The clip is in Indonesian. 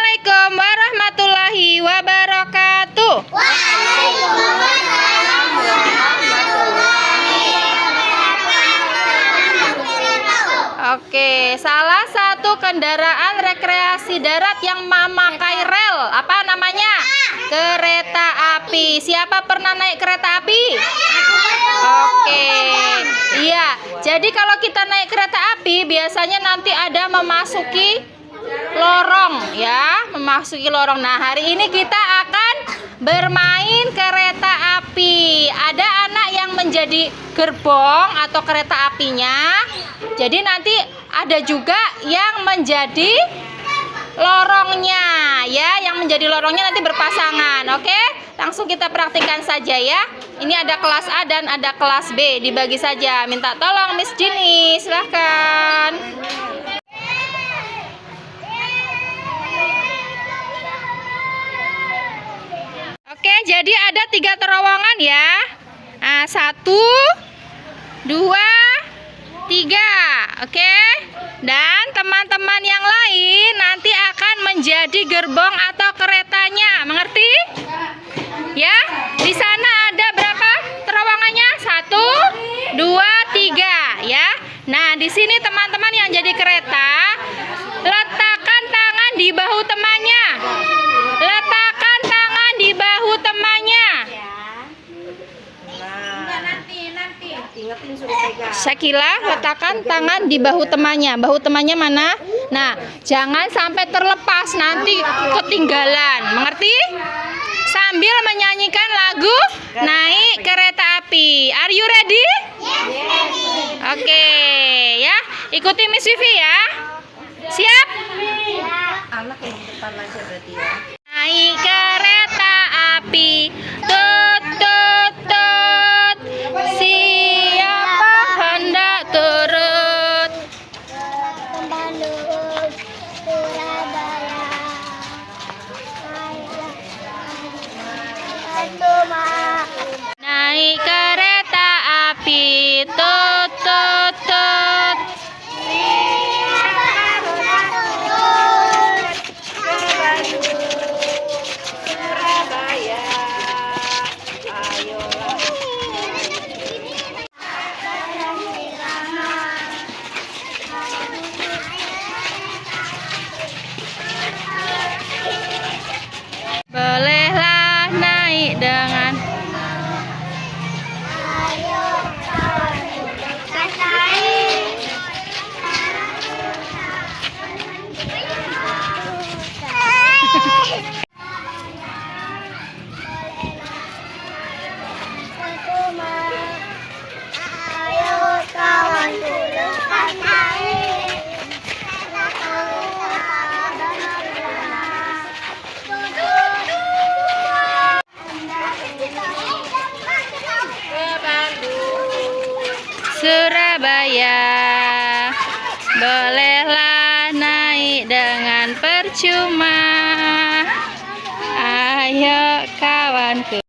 Assalamualaikum warahmatullahi wabarakatuh. Waalaikumsalam warahmatullahi wabarakatuh. Oke, salah satu kendaraan rekreasi darat yang memakai rel, apa namanya? Kereta api. Siapa pernah naik kereta api? Oke, iya. Jadi kalau kita naik kereta api, biasanya nanti ada memasuki lorong, ya, memasuki lorong. Nah, hari ini kita akan bermain kereta api. Ada anak yang menjadi gerbong atau kereta apinya. Jadi nanti ada juga yang menjadi lorongnya, ya, yang menjadi lorongnya nanti berpasangan. Oke, langsung kita praktikkan saja ya. Ini ada kelas A dan ada kelas B, dibagi saja. Minta tolong Miss Dini, silahkan. Oke, jadi ada 3 terowongan ya. Nah, 1, 2, 3. Oke. Dan teman-teman yang lain nanti akan menjadi gerbong atau keretanya. Mengerti? Ya. Di sana ada berapa terowongannya? 1, 2, 3 ya. Nah, di sini teman-teman yang jadi kereta, letakkan tangan di bahu temannya. Letakkan tangan di bahu temannya. Syakila, letakkan tangan di bahu temannya. Bahu temannya mana? Nah, jangan sampai terlepas, nanti ketinggalan. Mengerti? Sambil menyanyikan lagu Naik Kereta Api. Are you ready? Oke, ya. Ikuti Miss Vivi ya. Siap? Anak yang depan aja berarti ya. Naik kereta api, tut tut tut. Siapa hendak turut? Bandung, Surabaya, Naik kereta api, tut tut tut. Surabaya, ayolah. Bolehlah naik dengan Surabaya. Bolehlah naik dengan percuma. Ayo kawanku.